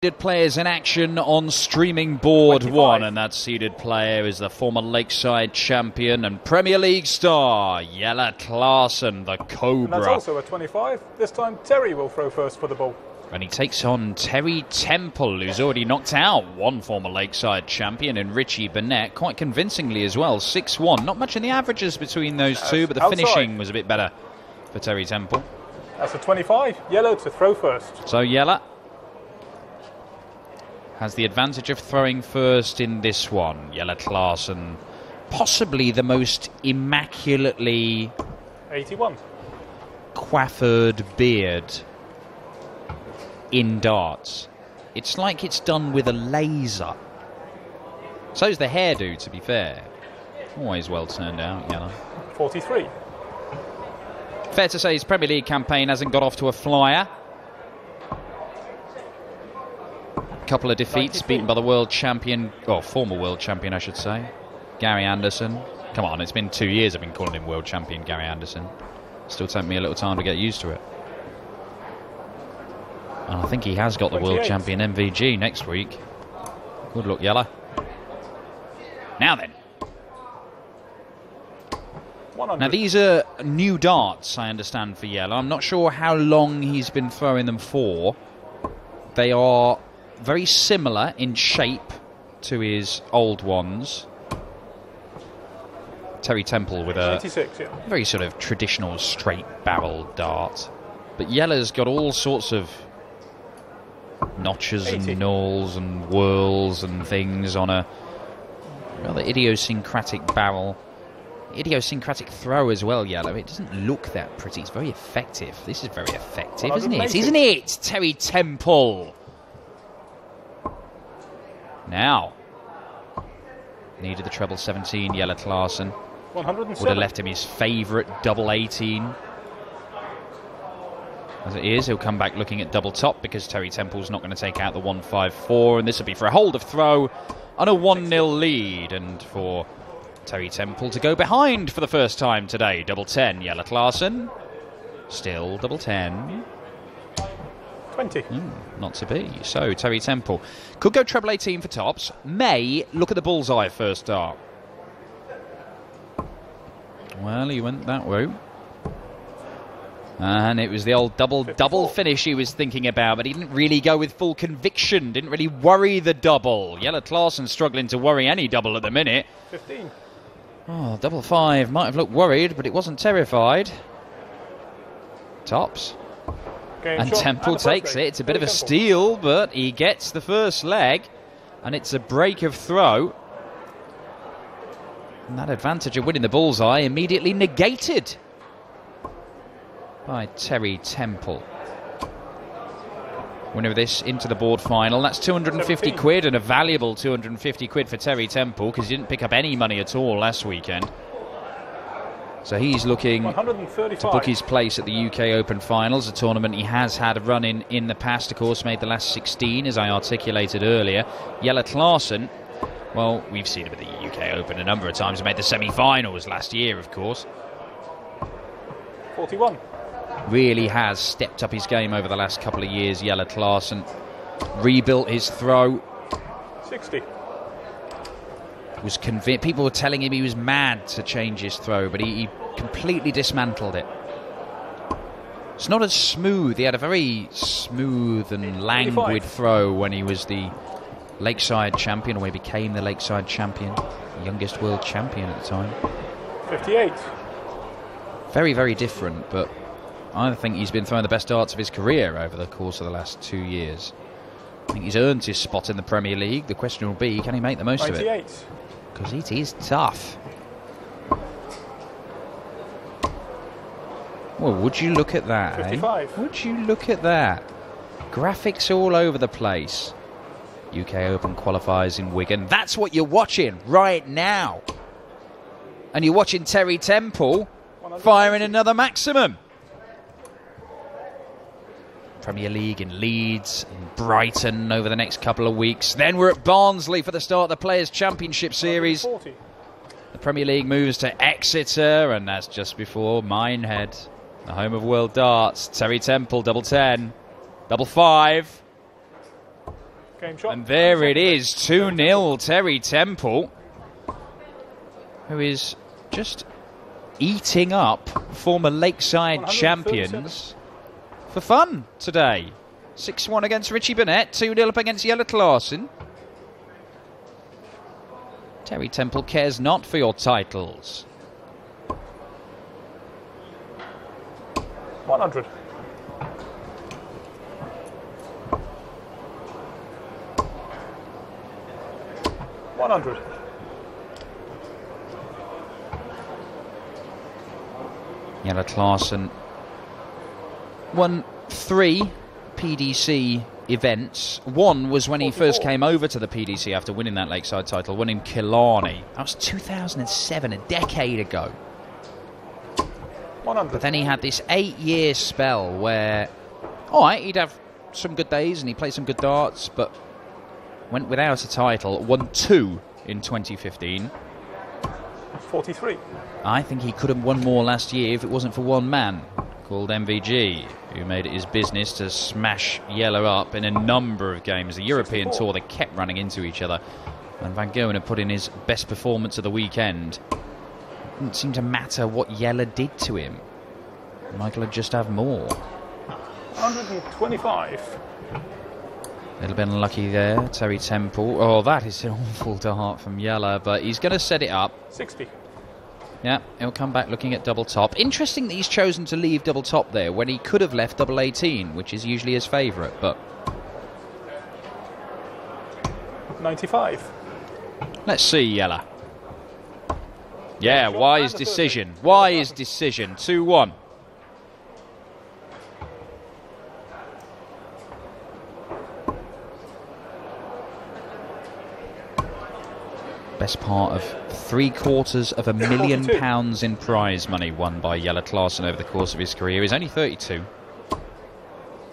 Seeded players in action on streaming board 25. 1, and that seeded player is the former Lakeside champion and Premier League star Jelle Klaasen, the Cobra. And that's also a 25. This time Terry will throw first for the ball. And he takes on Terry Temple, who's already knocked out one former Lakeside champion in Richie Burnett, quite convincingly as well, 6-1. Not much in the averages between those two, but the finishing was a bit better for Terry Temple. That's a 25. Yellow to throw first. So Jelle has the advantage of throwing first in this one. Jelle Klaasen, possibly the most immaculately 81. coiffured beard in darts. It's like it's done with a laser. So's the hairdo, to be fair. Always well turned out, Jelle. 43. Fair to say his Premier League campaign hasn't got off to a flyer. Couple of defeats, beaten by the world champion, or former world champion I should say, Gary Anderson. Come on, it's been 2 years I've been calling him world champion Gary Anderson. Still take me a little time to get used to it. And I think he has got the 28. world champion MVG next week. Good luck, Jelle. Now then. 100. Now these are new darts, I understand, for Jelle. I'm not sure how long he's been throwing them for. They are very similar in shape to his old ones. Terry Temple with a 86, yeah. very sort of traditional straight barrel dart. But Jelle's got all sorts of notches 80. and knolls and whirls and things on a rather idiosyncratic barrel. Idiosyncratic throw as well, Jelle. It doesn't look that pretty. It's very effective. This is very effective, isn't it? 180. Isn't it, Terry Temple? Now, needed the treble 17, Jelle Klaasen. 107. Would have left him his favourite double 18. As it is, he'll come back looking at double top because Terry Temple's not going to take out the 154, and this will be for a hold of throw on a 1-0 lead, and for Terry Temple to go behind for the first time today. Double 10, Jelle Klaasen. Still double 10. 20. Not to be. So, Terry Temple could go treble 18 for tops. May look at the bullseye first dart. Well, he went that way. And it was the old double finish he was thinking about, but he didn't really go with full conviction, didn't really worry the double. Jelle Klaasen struggling to worry any double at the minute. 15. Oh, double 5 might have looked worried, but it wasn't terrified. Tops. Game And shot. Temple And the first takes leg. it. It's a bit of a Temple. steal, but he gets the first leg, and it's a break of throw. And that advantage of winning the bullseye immediately negated by Terry Temple. Winner of this into the board final. That's 250 17. quid, and a valuable 250 quid for Terry Temple because he didn't pick up any money at all last weekend. So he's looking 135. to book his place at the UK Open Finals, a tournament he has had a run in the past, of course, made the last 16, as I articulated earlier. Jelle Klaasen, well, we've seen him at the UK Open a number of times. He made the semi-finals last year, of course. 41. Really has stepped up his game over the last couple of years, Jelle Klaasen. Rebuilt his throw. 60. Was convinced. People were telling him he was mad to change his throw, but he completely dismantled it. It's not as smooth. He had a very smooth and languid 85. throw when he was the Lakeside champion, or he became the Lakeside champion, the youngest world champion at the time. 58. Very, very different, but I think he's been throwing the best darts of his career over the course of the last 2 years. I think he's earned his spot in the Premier League. The question will be, can he make the most 98. of it? Because it is tough. Well, would you look at that, 55. eh? Would you look at that? Graphics all over the place. UK Open Qualifiers in Wigan. That's what you're watching right now. And you're watching Terry Temple firing another maximum. Premier League in Leeds and Brighton over the next couple of weeks. Then we're at Barnsley for the start of the Players' Championship Series. 40. The Premier League moves to Exeter, and that's just before Minehead, the home of World Darts. Terry Temple, double 10, double 5. Game shot. And there it is, 2-0 Terry Temple, who is just eating up former Lakeside champions for fun today. 6-1 against Richie Burnett, 2-0 up against Jelle Klaasen. Terry Temple cares not for your titles. 100. Jelle Klaasen won 3 PDC events. One was when he first came over to the PDC after winning that Lakeside title, won in Killarney. That was 2007, a decade ago. 100. But then he had this 8-year spell where, all right, he'd have some good days and he'd play some good darts, but went without a title, won 2 in 2015. 43. I think he could have won more last year if it wasn't for one man called MVG, who made it his business to smash Jelle up in a number of games. The European Tour, they kept running into each other. And Van Gerwen had put in his best performance of the weekend. It didn't seem to matter what Jelle did to him. Michael would just have more. 125. A little bit unlucky there, Terry Temple. Oh, that is an awful dart from Jelle, but he's going to set it up. 60. Yeah, he'll come back looking at double top. Interesting that he's chosen to leave double top there when he could have left double 18, which is usually his favourite, but... 95. Let's see, Jelle. Yeah, wise decision. Wise decision. 2-1. Best part of £750,000 in prize money won by Jelle Klaasen over the course of his career. He's only 32.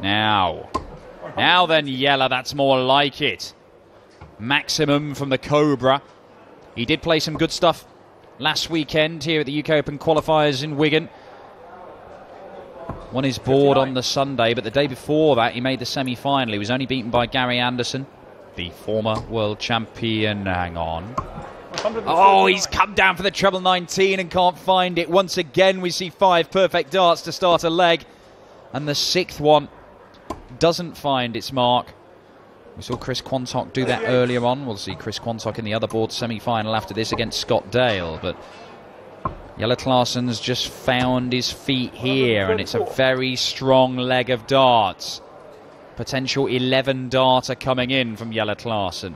Now then, Jelle, that's more like it. Maximum from the Cobra. He did play some good stuff last weekend here at the UK Open Qualifiers in Wigan. Won his board 59 on the Sunday, but the day before that he made the semi-final. He was only beaten by Gary Anderson, the former world champion. Hang on. Oh, he's come down for the treble 19 and can't find it. Once again, we see 5 perfect darts to start a leg. And the 6th one doesn't find its mark. We saw Chris Quantock do that earlier on. We'll see Chris Quantock in the other board semi-final after this against Scott Dale. But Jelle Klaasen's just found his feet here, and it's a very strong leg of darts. Potential 11 darter coming in from Jelle Klaasen.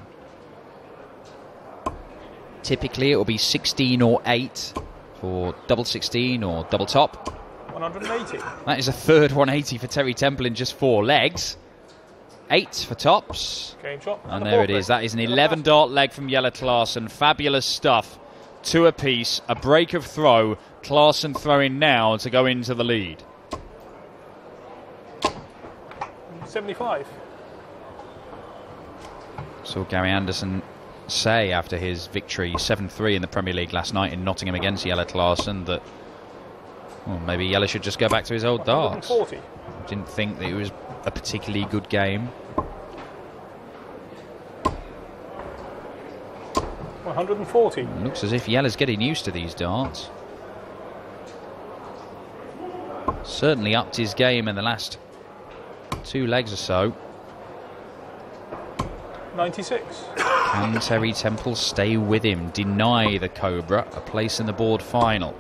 Typically it will be 16 or 8 for double 16 or double top. 180. That is a third 180 for Terry Temple in just 4 legs. 8 for tops. Game shot. And there it is. That is an 11 dart leg from Jelle Klaasen. Fabulous stuff. 2 apiece. A break of throw. Klaasen throwing now to go into the lead. 75. Saw Gary Anderson say after his victory 7-3 in the Premier League last night in Nottingham against Jelle Klaasen that maybe Jelle should just go back to his old darts. 140. Didn't think that it was a particularly good game. 140. Looks as if Jelle's getting used to these darts. Certainly upped his game in the last 2 legs or so. 96. Can Terry Temple stay with him? Deny the Cobra a place in the board final.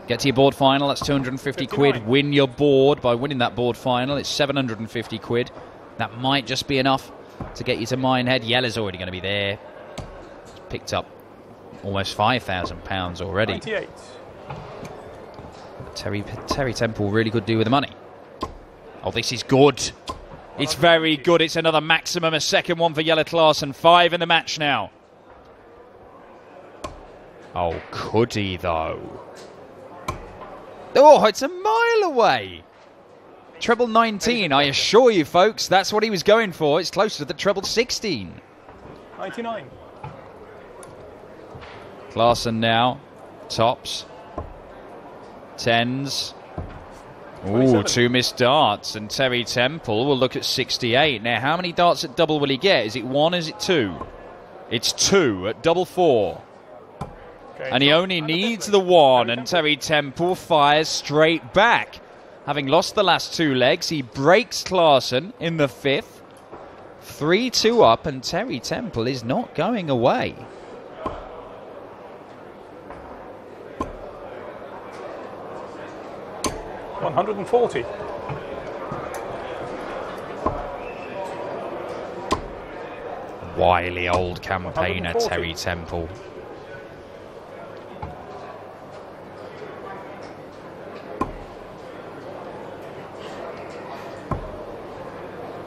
Get to your board final, that's 250 quid. Win your board by winning that board final. It's 750 quid. That might just be enough to get you to Minehead. Jelle's already going to be there. He's picked up almost £5,000 already. 98. Terry Temple really could do with the money. Oh, this is good. It's very good. It's another maximum, a second one for Jelle Klaasen. 5 in the match now. Oh, could he, though? Oh, it's a mile away. Treble 19, I assure you, folks. That's what he was going for. It's closer to the treble 16. 99. Klaasen now. Tops. 10s. Ooh, 2 missed darts, and Terry Temple will look at 68. Now, how many darts at double will he get? Is it 1, is it 2? It's 2 at double 4. Okay, and he only needs the 1, and Terry Temple fires straight back. Having lost the last 2 legs, he breaks Klaasen in the 5th. 3-2 up, and Terry Temple is not going away. $140. Wily old campaigner Terry Temple.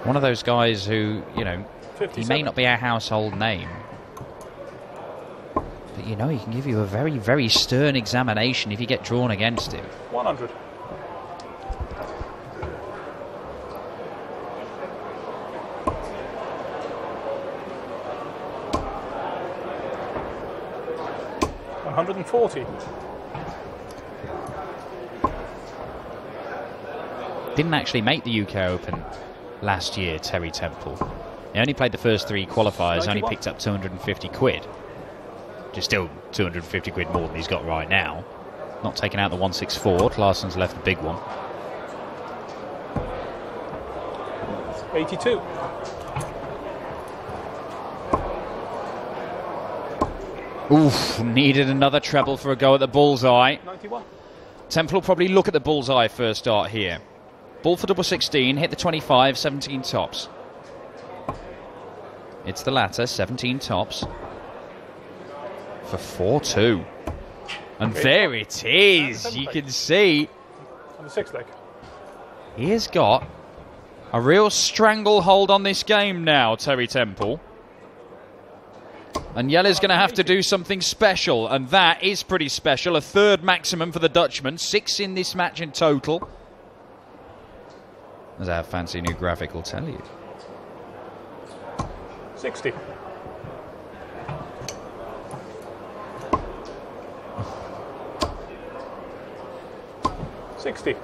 One of those guys who, you know, 57. He may not be a household name, but you know, he can give you a very, very stern examination if you get drawn against him. 100. $140. Didn't actually make the UK Open last year, Terry Temple. He only played the first 3 qualifiers, 91. Only picked up 250 quid. Which is still 250 quid more than he's got right now. Not taking out the 164. Klaasen's left the big one. 82. Oof, needed another treble for a go at the bullseye. 91. Temple will probably look at the bullseye first start here. Ball for double 16, hit the 25, 17 tops. It's the latter, 17 tops. For 4-2. And there it is, you can see. On the 6th leg. He has got a real stranglehold on this game now, Terry Temple. And Jelle's going to have to do something special, and that is pretty special. A 3rd maximum for the Dutchman, 6 in this match in total. As our fancy new graphic will tell you. 60. $60.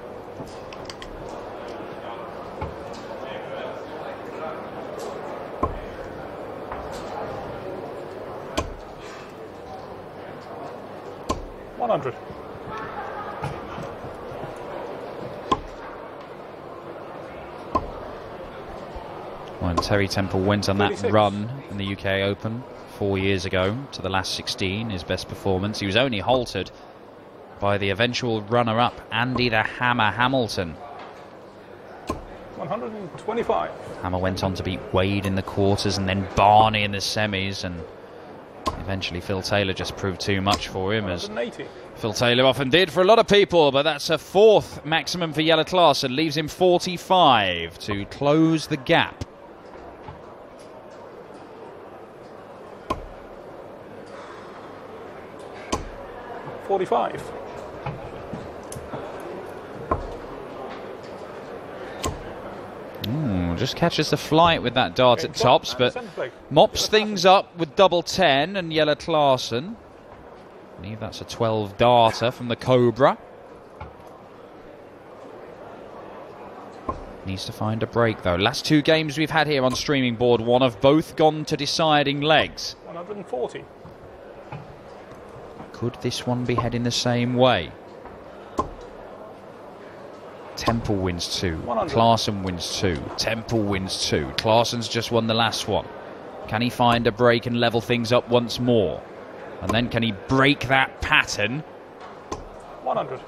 $100. When Terry Temple went on 36. That run in the UK Open 4 years ago to the last 16, his best performance, he was only halted by the eventual runner-up Andy the Hammer Hamilton. 125. Hammer went on to beat Wade in the quarters and then Barney in the semis, and eventually Phil Taylor just proved too much for him, as Phil Taylor often did for a lot of people. But that's a 4th maximum for Jelle Klaasen, leaves him 45 to close the gap. $45. Just catches the flight with that dart at tops, but mops things up with double 10 and Jelle Klaasen. I believe that's a 12 darter from the Cobra. Needs to find a break though. Last 2 games we've had here on streaming board 1 have both gone to deciding legs. 140. Could this one be heading the same way? Temple wins 2. 100. Klaasen wins 2. Temple wins 2. Klaasen's just won the last one. Can he find a break and level things up once more? And then can he break that pattern? 100.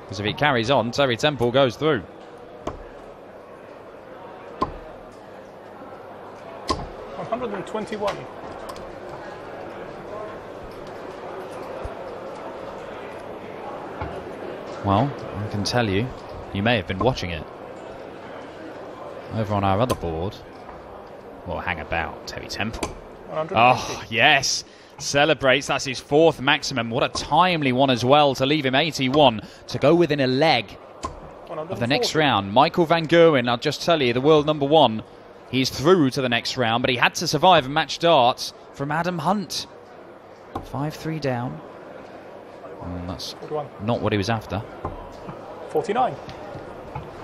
Because if he carries on, Terry Temple goes through. $121. Well, I can tell you, you may have been watching it. Over on our other board, well, hang about, Terry Temple. Oh, yes. Celebrates, that's his 4th maximum. What a timely one as well to leave him 81 to go within a leg of the next round. Michael van Gerwen, I'll just tell you, the world number 1, he's through to the next round, but he had to survive a match darts from Adam Hunt. 5-3 down. That's not what he was after. 49.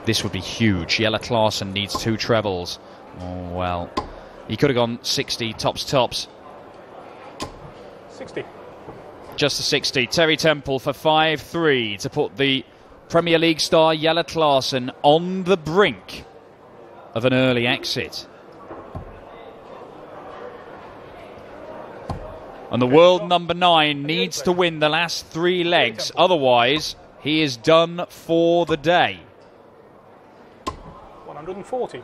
This would be huge. Jelle Klaasen needs 2 trebles. Oh, well. He could have gone 60, tops. 60. Just a 60. Terry Temple for 5-3 to put the Premier League star Jelle Klaasen on the brink of an early exit. And the world number 9 needs to win the last 3 legs. Otherwise, he is done for the day. 140.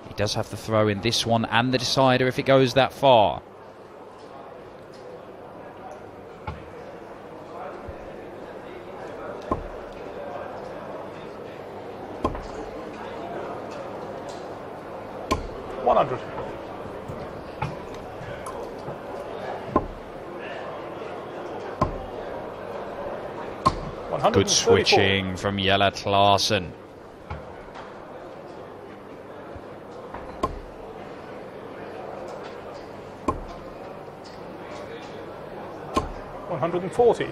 He does have the throw in this one and the decider if it goes that far. Good switching from Jelle Klaasen. $140.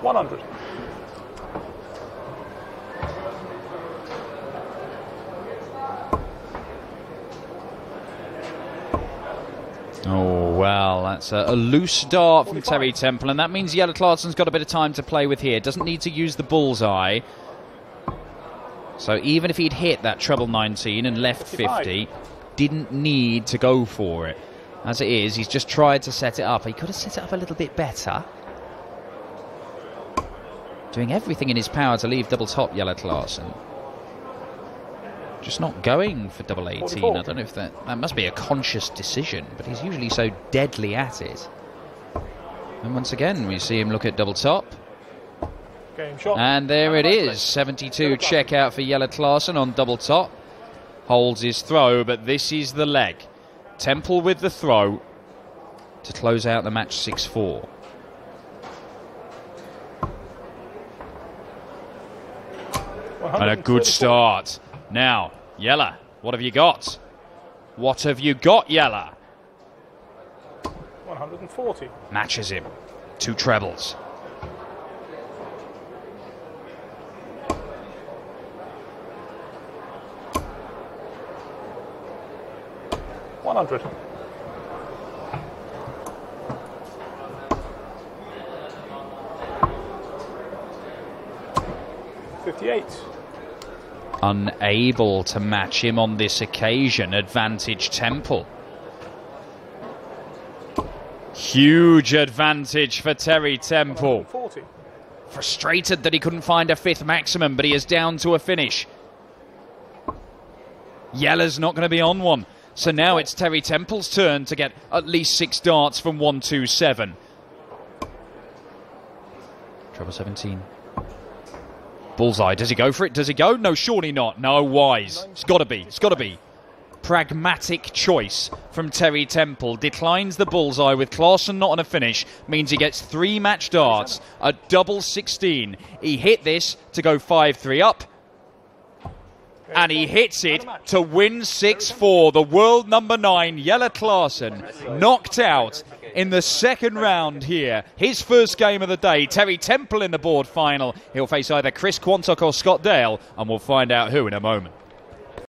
$100. Oh, well, that's a loose dart from Terry Temple, and that means Jelle Klaasen's got a bit of time to play with here. Doesn't need to use the bullseye. So even if he'd hit that treble 19 and left 50, didn't need to go for it. As it is, he's just tried to set it up. He could have set it up a little bit better. Doing everything in his power to leave double top, Jelle Klaasen. Just not going for double 18. 44. I don't know if that must be a conscious decision, but he's usually so deadly at it. And once again, we see him look at double top. Game shot. And there it is. 72 check out for Jelle Klaasen on double top. Holds his throw, but this is the leg. Temple with the throw to close out the match 6-4. And a good start. Now, Jelle, what have you got? What have you got, Jelle? 140. Matches him. 2 trebles. $100. $58. Unable to match him on this occasion. Advantage Temple. Huge advantage for Terry Temple. 140. Frustrated that he couldn't find a 5th maximum, but he is down to a finish. Jelle's not going to be on one. So now it's Terry Temple's turn to get at least 6 darts from 127. Treble 17. Bullseye. Does he go for it? Does he go? No, surely not. No, wise. It's got to be. It's got to be. Pragmatic choice from Terry Temple. Declines the bullseye with Klaasen not on a finish. Means he gets 3 match darts. A double 16. He hit this to go 5-3 up. And he hits it to win 6-4. The world number 9, Jelle Klaasen, knocked out in the second round here. His first game of the day. Terry Temple in the board final. He'll face either Chris Quantock or Scott Dale, and we'll find out who in a moment.